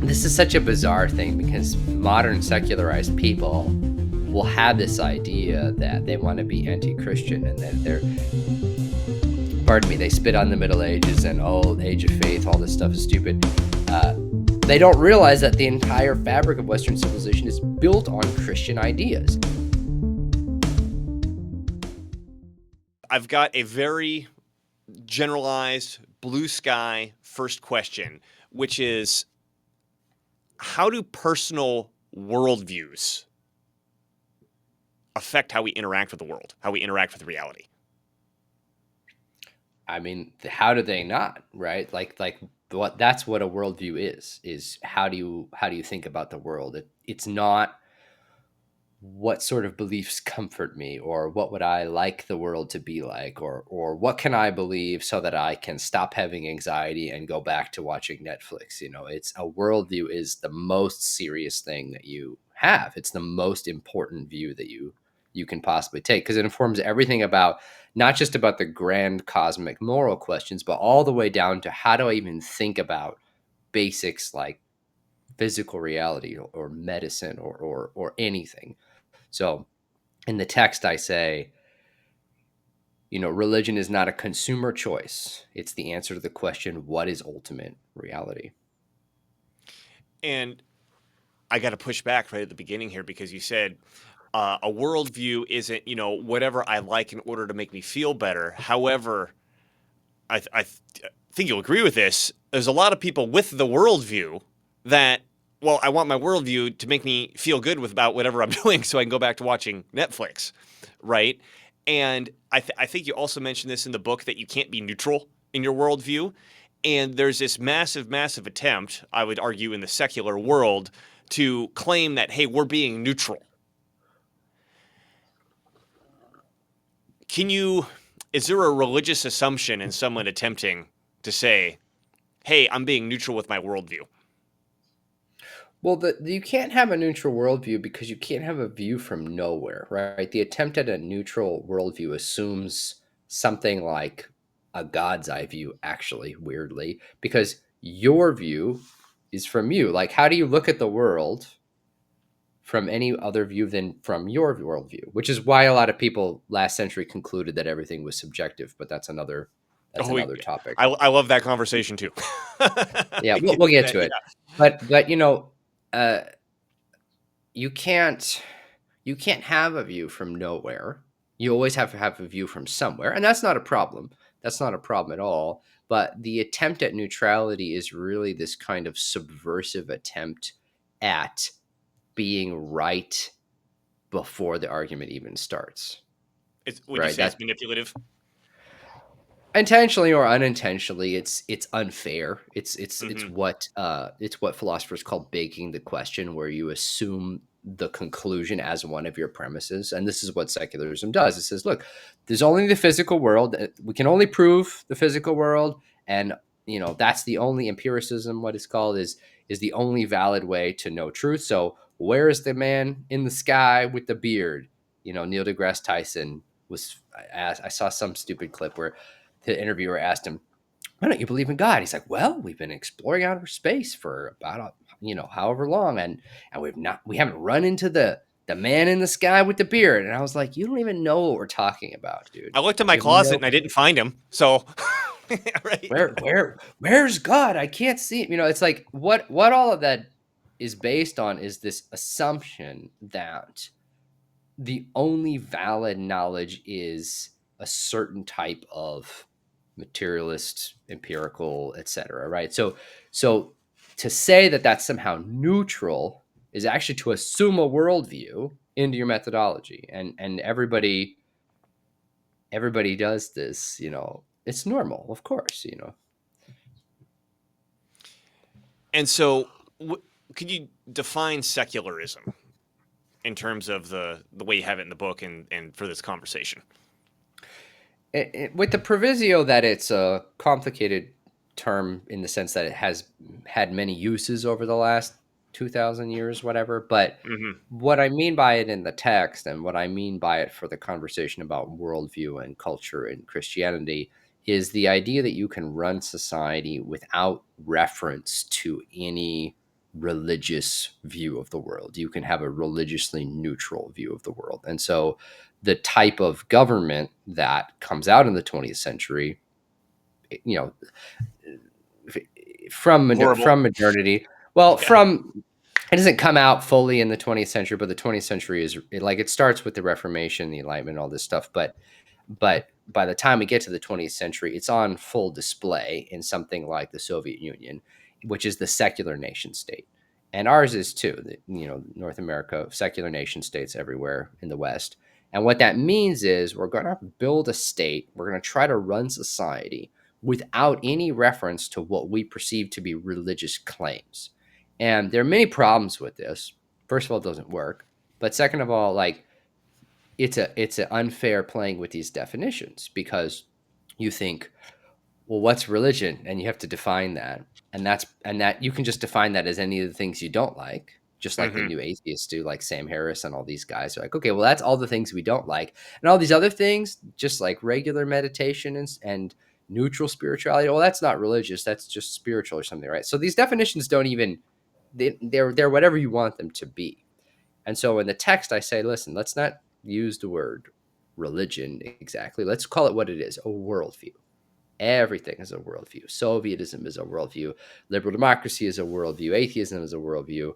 this is such a bizarre thing because modern secularized people will have this idea that they want to be anti-Christian and that they spit on the Middle Ages and age of faith, all this stuff is stupid. They don't realize that the entire fabric of Western civilization is built on Christian ideas. I've got a very generalized blue sky first question, which is, how do personal worldviews affect how we interact with the world, how we interact with reality? I mean, how do they not, right? That's what a worldview is how do you think about the world? It's not what sort of beliefs comfort me, or what would I like the world to be like, or what can I believe so that I can stop having anxiety and go back to watching Netflix. It's a worldview is the most serious thing that you have. It's the most important view that you can possibly take, because it informs everything about, not just about the grand cosmic moral questions, but all the way down to how do I even think about basics like physical reality or medicine or anything. So in the text, I say, religion is not a consumer choice. It's the answer to the question, what is ultimate reality? And I got to push back right at the beginning here, because you said a worldview isn't, whatever I like in order to make me feel better. However, I think you'll agree with this. There's a lot of people with the worldview that, well, I want my worldview to make me feel good about whatever I'm doing so I can go back to watching Netflix, right? And I think you also mentioned this in the book, that you can't be neutral in your worldview. And there's this massive, massive attempt, I would argue, in the secular world to claim that, hey, we're being neutral. Is there a religious assumption in someone attempting to say, hey, I'm being neutral with my worldview? Well, you can't have a neutral worldview because you can't have a view from nowhere, right? The attempt at a neutral worldview assumes something like a God's eye view, actually, weirdly, because your view is from you. Like, how do you look at the world from any other view than from your worldview? Which is why a lot of people last century concluded that everything was subjective, but that's another topic. I love that conversation too. Yeah, we'll get to it. Yeah. But you can't have a view from nowhere. You always have to have a view from somewhere, and that's not a problem. That's not a problem at all. But the attempt at neutrality is really this kind of subversive attempt at being right before the argument even starts. Would you say it's manipulative? Intentionally or unintentionally, it's unfair. It's what philosophers call baking the question, where you assume the conclusion as one of your premises. And this is what secularism does. It says, look, there's only the physical world. We can only prove the physical world, and that's the only empiricism. What it's called is the only valid way to know truth. So where is the man in the sky with the beard? Neil deGrasse Tyson was asked. I saw some stupid clip where the interviewer asked him, why don't you believe in God? He's like, well, we've been exploring outer space for about however long, and we haven't run into the man in the sky with the beard. And I was like, you don't even know what we're talking about, dude. I looked in my closet and I didn't find him. So right. Where's God? I can't see him. It's like what all of that is based on is this assumption that the only valid knowledge is a certain type of materialist, empirical, etc. Right? So to say that that's somehow neutral is actually to assume a worldview into your methodology, and everybody does this. It's normal, of course. And so, could you define secularism in terms of the way you have it in the book and for this conversation? With the proviso that it's a complicated term in the sense that it has had many uses over the last 2,000 years, whatever. But what I mean by it in the text, and what I mean by it for the conversation about worldview and culture and Christianity, is the idea that you can run society without reference to any religious view of the world. You can have a religiously neutral view of the world. And so the type of government that comes out in the 20th century, you know, Horrible. from modernity, well, Yeah. from it doesn't come out fully in the 20th century, but the 20th century is like it starts with the Reformation, the Enlightenment, all this stuff. But by the time we get to the 20th century, it's on full display in something like the Soviet Union, which is the secular nation state. And ours is too, North America, secular nation states everywhere in the West. And what that means is we're going to build a state, we're going to try to run society without any reference to what we perceive to be religious claims. And there are many problems with this. First of all, it doesn't work. But second of all, like it's an unfair playing with these definitions because you think, well, what's religion? And you have to define that. And that you can just define that as any of the things you don't like, just like the Hmm. new atheists do, like Sam Harris and all these guys are like, okay, well, that's all the things we don't like. And all these other things, just like regular meditation and neutral spirituality, well, that's not religious, that's just spiritual or something, right? So these definitions don't even they're whatever you want them to be. And so in the text, I say, listen, let's not use the word religion exactly. Let's call it what it is, a worldview. Everything is a worldview. Sovietism is a worldview. Liberal democracy is a worldview. Atheism is a worldview.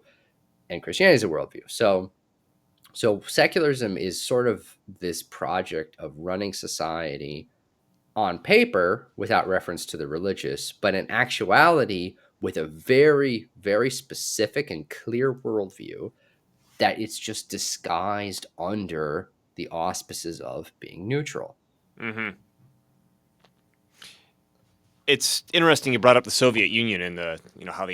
And Christianity is a worldview. So secularism is sort of this project of running society on paper without reference to the religious, but in actuality with a very, very specific and clear worldview that it's just disguised under the auspices of being neutral. Hmm. It's interesting you brought up the Soviet Union and how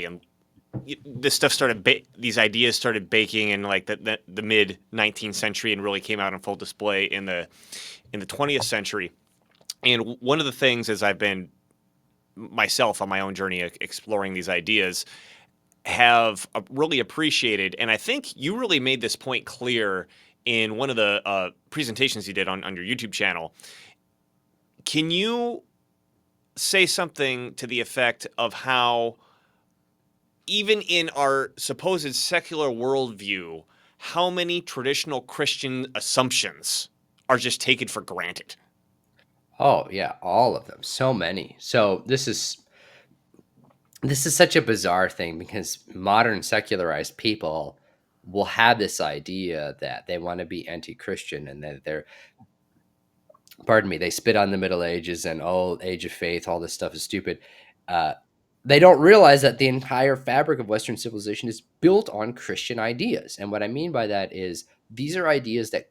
this stuff started these ideas started baking in like the mid 19th century and really came out on full display in the 20th century. And one of the things as I've been myself on my own journey exploring these ideas have really appreciated, and I think you really made this point clear in one of the presentations you did on your YouTube channel. Can you say something to the effect of how even in our supposed secular worldview, how many traditional Christian assumptions are just taken for granted? Oh yeah, all of them. So many. So this is such a bizarre thing because modern secularized people will have this idea that they want to be anti-Christian and that they're pardon me, they spit on the Middle Ages and oh, age of faith, all this stuff is stupid. Uh, they don't realize that the entire fabric of Western civilization is built on Christian ideas. And what I mean by that is these are ideas that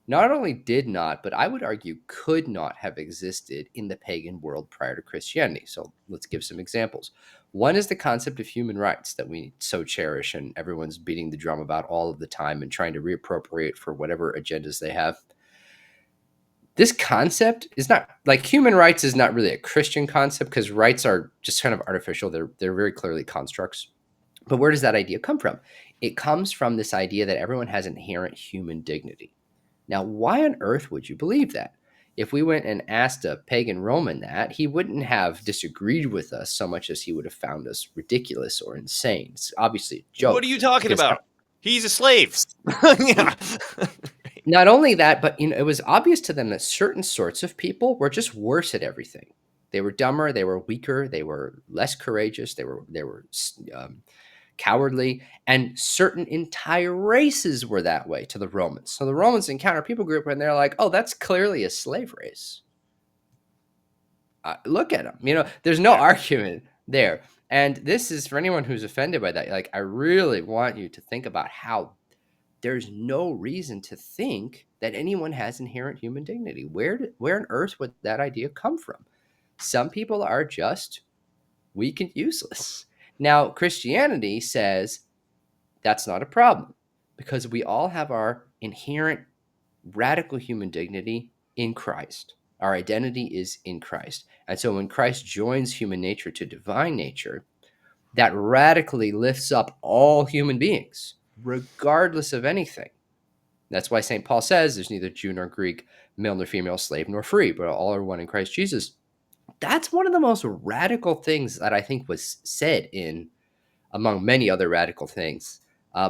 not only did not, but I would argue could not have existed in the pagan world prior to Christianity. So let's give some examples. One is the concept of human rights that we so cherish and everyone's beating the drum about all of the time and trying to reappropriate for whatever agendas they have. This concept is not like human rights is not really a Christian concept because rights are just kind of artificial. They're very clearly constructs. But where does that idea come from? It comes from this idea that everyone has inherent human dignity. Now, why on earth would you believe that? If we went and asked a pagan Roman that, he wouldn't have disagreed with us so much as he would have found us ridiculous or insane. It's obviously a What are joke you talking because about? He's a slave. Yeah. not only that, but it was obvious to them that certain sorts of people were just worse at everything. They were dumber, they were weaker, they were less courageous, they were cowardly, and certain entire races were that way to the Romans. So the Romans encounter people group and they're like, "Oh, that's clearly a slave race. Look at them." There's no Yeah. argument there. And this is for anyone who's offended by that. Like, I really want you to think about how there's no reason to think that anyone has inherent human dignity. Where on earth would that idea come from? Some people are just weak and useless. Now, Christianity says that's not a problem because we all have our inherent radical human dignity in Christ. Our identity is in Christ. And so when Christ joins human nature to divine nature, that radically lifts up all human beings, regardless of anything. That's why St. Paul says there's neither Jew nor Greek, male nor female, slave nor free, but all are one in Christ Jesus. That's one of the most radical things that I think was said in among many other radical things,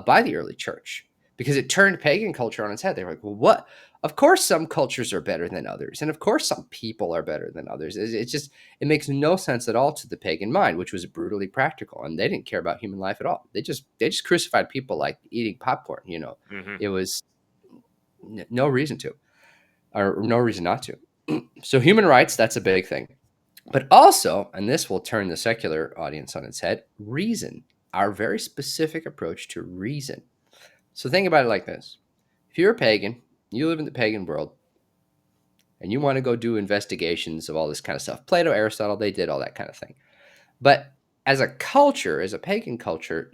by the early church, because it turned pagan culture on its head. They were like, well, what? Of course, some cultures are better than others, and of course, some people are better than others. It makes no sense at all to the pagan mind, which was brutally practical, and they didn't care about human life at all. They just crucified people like eating popcorn. Hmm. It was no reason to, or no reason not to. So human rights, that's a big thing. But also, and this will turn the secular audience on its head, reason, our very specific approach to reason. So think about it like this. If you're a pagan, you live in the pagan world, and you want to go do investigations of all this kind of stuff. Plato, Aristotle, they did all that kind of thing. But as a culture, as a pagan culture,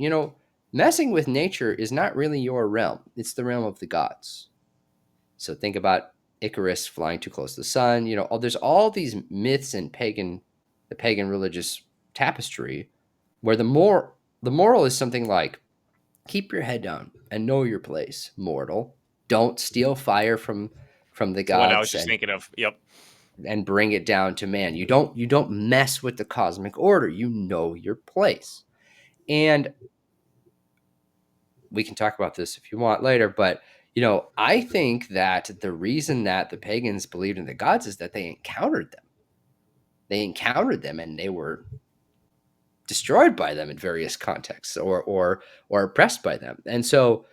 messing with nature is not really your realm. It's the realm of the gods. So think about Icarus flying too close to the sun. There's all these myths in the pagan religious tapestry, where the moral is something like, keep your head down and know your place, mortal. Don't steal fire from the It's what I was gods just thinking of. Yep. and bring it down to man. You don't mess with the cosmic order. You know your place. And we can talk about this if you want later, but I think that the reason that the pagans believed in the gods is that they encountered them. They encountered them and they were destroyed by them in various contexts, or oppressed by them. And so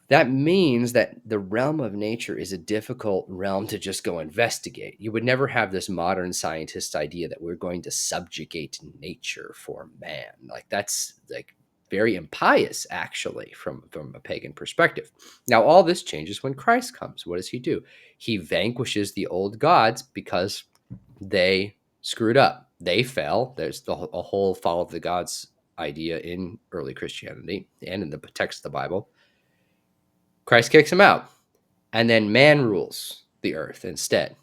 that means that the realm of nature is a difficult realm to just go investigate. You would never have this modern scientist idea that we're going to subjugate nature for man. Like, that's like very impious, actually, from a pagan perspective. Now, all this changes when Christ comes. What does he do? He vanquishes the old gods because they screwed up. They fell. There's a whole fall of the gods idea in early Christianity and in the text of the Bible. Christ kicks him out, and then man rules the earth instead.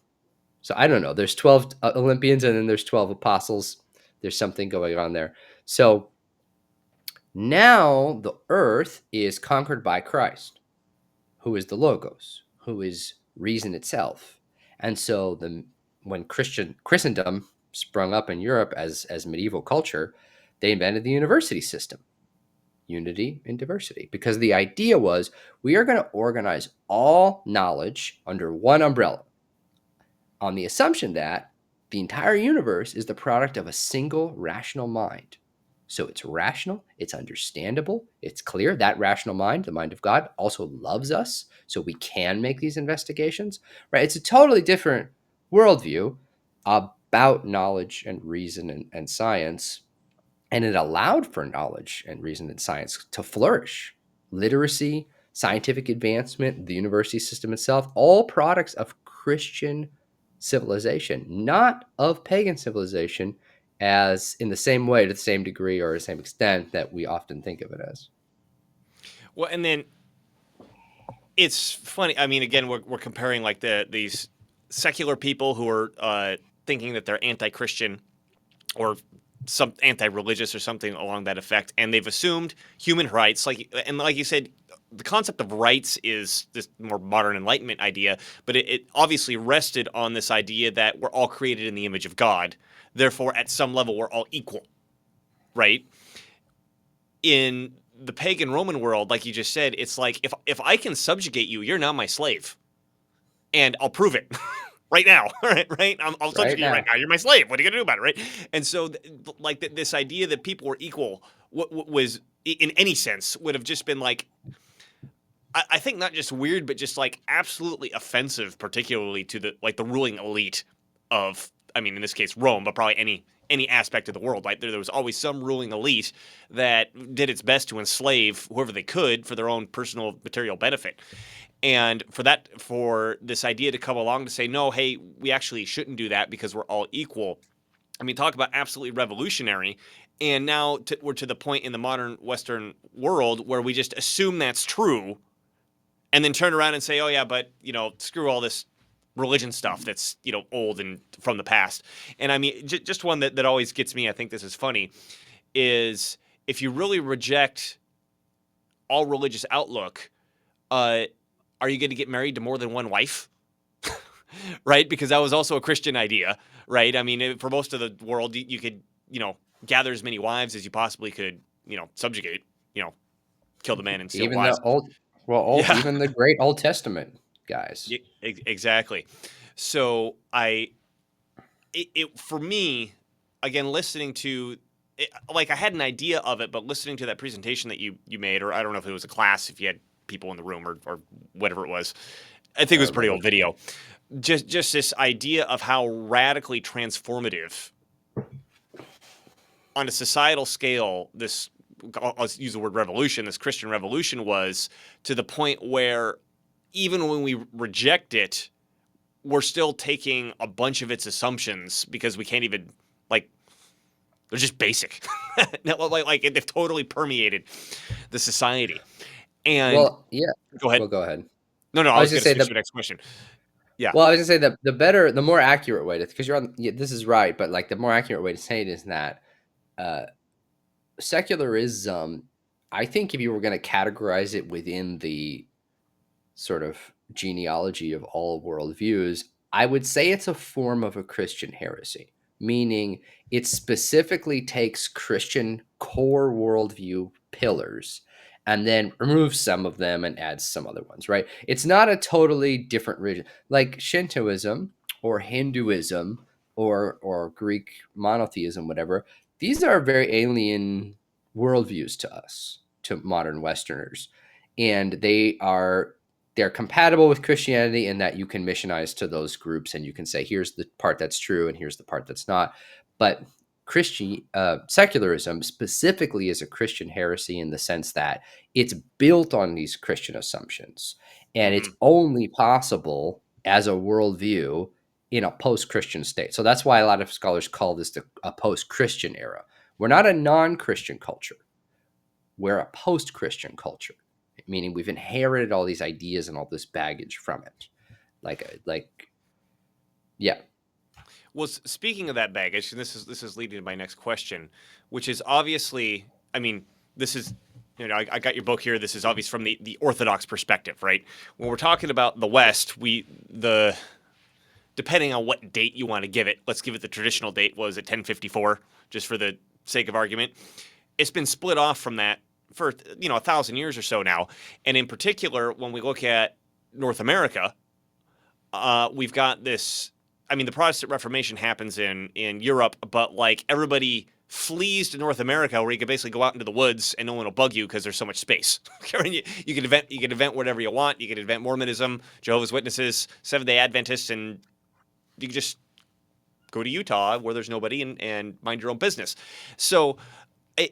So I don't know. There's 12 Olympians, and then there's 12 apostles. There's something going on there. So now the earth is conquered by Christ, who is the Logos, who is reason itself. And so when Christendom sprung up in Europe as medieval culture, they invented the university system. Unity and diversity, because the idea was, we are going to organize all knowledge under one umbrella, on the assumption that the entire universe is the product of a single rational mind. So it's rational, it's understandable, it's clear. That rational mind, the mind of God, also loves us, so we can make these investigations, right? It's a totally different worldview about knowledge and reason and science, and it allowed for knowledge and reason and science to flourish. Literacy, scientific advancement, the university system itself, all products of Christian civilization, not of pagan civilization, as in the same way, to the same degree, or the same extent that we often think of it as. Well, and then it's funny. I mean, again, we're comparing like these secular people who are thinking that they're anti-Christian or some anti-religious or something along that effect, and they've assumed human rights. Like you said, the concept of rights is this more modern Enlightenment idea, but it obviously rested on this idea that we're all created in the image of God. Therefore, at some level, we're all equal, right? In the pagan Roman world, like you just said, it's like, if I can subjugate you, you're now my slave, and I'll prove it right now. Right? I'll subjugate you right now. You're my slave. What are you gonna do about it, right? And so, this idea that people were equal was, in any sense, would have just been like, I think not just weird, but just like absolutely offensive, particularly to the ruling elite of, I mean, in this case, Rome, but probably any aspect of the world. Like there was always some ruling elite that did its best to enslave whoever they could for their own personal material benefit. And for this idea to come along to say, no, hey, we actually shouldn't do that because we're all equal. I mean, talk about absolutely revolutionary. And now we're to the point in the modern Western world where we just assume that's true, and then turn around and say, oh yeah, but screw all this religion stuff that's old and from the past. And I mean, just one that always gets me, I think this is funny, is if you really reject all religious outlook, are you going to get married to more than one wife? Right? Because that was also a Christian idea, right? I mean, for most of the world, you could gather as many wives as you possibly could, subjugate, kill the man and steal the Even wives. the Yeah, even the great Old Testament guys. exactly. So for me, again, listening to it, like I had an idea of it, but listening to that presentation that you made, or I don't know if it was a class, if you had people in the room or whatever it was, I think it I was a pretty remember. old video. Just this idea of how radically transformative on a societal scale this, I'll use the word revolution, this Christian revolution was, to the point where even when we reject it, we're still taking a bunch of its assumptions because we can't even, like, they're just basic. like they've totally permeated the society. And Well, yeah. go ahead. Well, go ahead. No, I I was was gonna going to say switch the to the next question. Yeah. Well, I was gonna say the more accurate way to, because you're on. Yeah, this is right, but like the more accurate way to say it is that uh, secularism. I think if you were going to categorize it within the sort of genealogy of all worldviews, I would say it's a form of a Christian heresy, meaning it specifically takes Christian core worldview pillars and then removes some of them and adds some other ones, right? It's not a totally different religion like Shintoism or Hinduism or Greek monotheism, whatever. These are very alien worldviews to us, to modern Westerners, and they're compatible with Christianity in that you can missionize to those groups and you can say, here's the part that's true and here's the part that's not. But secularism specifically is a Christian heresy in the sense that it's built on these Christian assumptions, and it's Hmm. only possible as a worldview in a post-Christian state. So that's why a lot of scholars call this a post-Christian era. We're not a non-Christian culture. We're a post-Christian culture, meaning we've inherited all these ideas and all this baggage from it. Yeah. Well, speaking of that baggage, and this is leading to my next question, which is obviously, I mean, this is, I got your book here. This is obvious from the Orthodox perspective, right? When we're talking about the West, depending on what date you want to give it, let's give it the traditional date. Was it 1054, just for the sake of argument? It's been split off from that for 1,000 years or so now, and in particular, when we look at North America, we've got this. I mean, the Protestant Reformation happens in Europe, but like everybody flees to North America, where you can basically go out into the woods and no one will bug you because there's so much space. You can invent whatever you want. You can invent Mormonism, Jehovah's Witnesses, Seventh Day Adventists, and you can just go to Utah where there's nobody and mind your own business. So,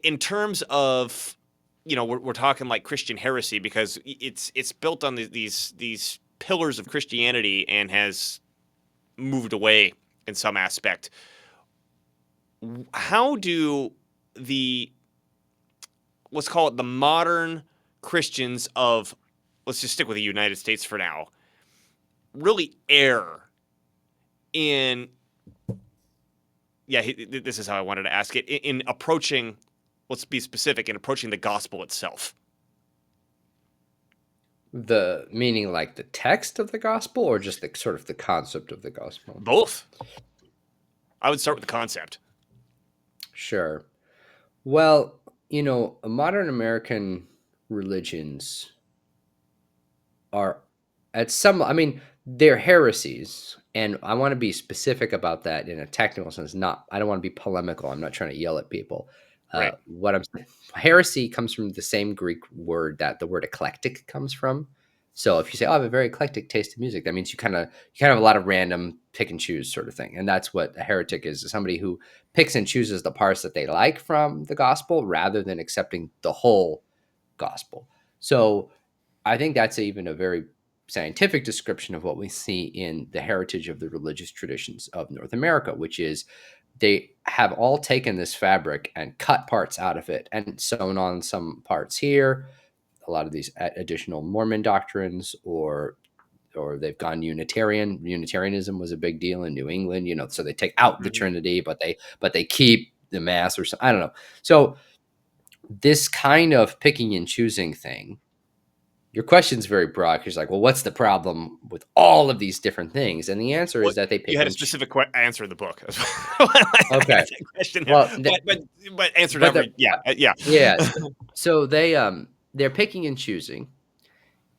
in terms of, we're talking like Christian heresy because it's built on these pillars of Christianity and has moved away in some aspect. How do the, let's call it the modern Christians of, let's just stick with the United States for now, really err in, yeah, this is how I wanted to ask it, in approaching, let's be specific, in approaching the gospel itself? The meaning, like the text of the gospel, or just the sort of the concept of the gospel? Both. I would start with the concept. Sure. Well, modern American religions are at some, I mean, they're heresies. And I want to be specific about that in a technical sense. I don't want to be polemical. I'm not trying to yell at people. Right. What I'm Heresy comes from the same Greek word that the word eclectic comes from. So if you say, "Oh, I have a very eclectic taste in music," that means you kind of have a lot of random pick and choose sort of thing. And that's what a heretic is somebody who picks and chooses the parts that they like from the gospel rather than accepting the whole gospel. So I think that's even a very scientific description of what we see in the heritage of the religious traditions of North America, which is they have all taken this fabric and cut parts out of it and sewn on some parts here. A lot of these additional Mormon doctrines, or they've gone Unitarian. Unitarianism was a big deal in New England, so they take out the Hmm. Trinity, but they keep the Mass or something. I don't know. So this kind of picking and choosing thing your question's very broad because like, well, what's the problem with all of these different things? And the answer Well, is that they you pick had a and specific answer in the book. I okay. got that question there, Well, but answered but the every yeah. yeah, so they're picking and choosing,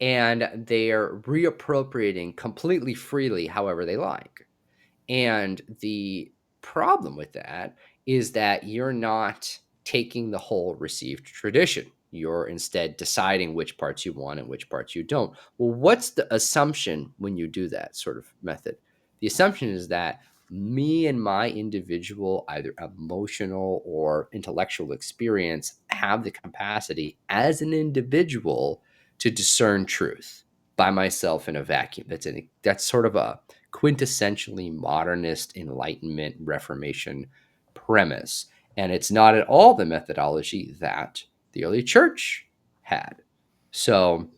and they're reappropriating completely freely however they like. And the problem with that is that you're not taking the whole received tradition. You're instead deciding which parts you want and which parts you don't. Well, what's the assumption when you do that sort of method? The assumption is that me and my individual, either emotional or intellectual experience, have the capacity as an individual to discern truth by myself in a vacuum. That's sort of a quintessentially modernist Enlightenment Reformation premise. And it's not at all the methodology that the early church had. So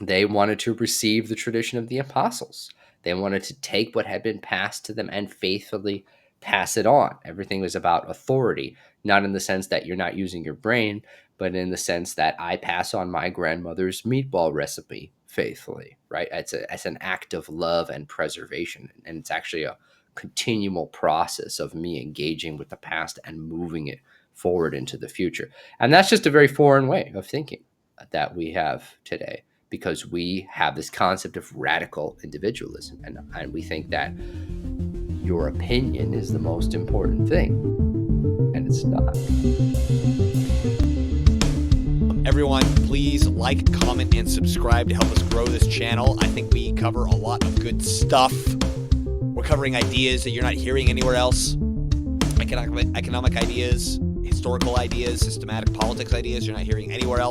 they wanted to receive the tradition of the apostles. They wanted to take what had been passed to them and faithfully pass it on. Everything was about authority, not in the sense that you're not using your brain, but in the sense that I pass on my grandmother's meatball recipe faithfully, right? It's an act of love and preservation. And it's actually a continual process of me engaging with the past and moving it forward into the future. And that's just a very foreign way of thinking that we have today, because we have this concept of radical individualism, and we think that your opinion is the most important thing, and it's not. Everyone, please like, comment, and subscribe to help us grow this channel. I think we cover a lot of good stuff. We're covering ideas that you're not hearing anywhere else. Economic ideas, historical ideas, systematic politics ideas you're not hearing anywhere else.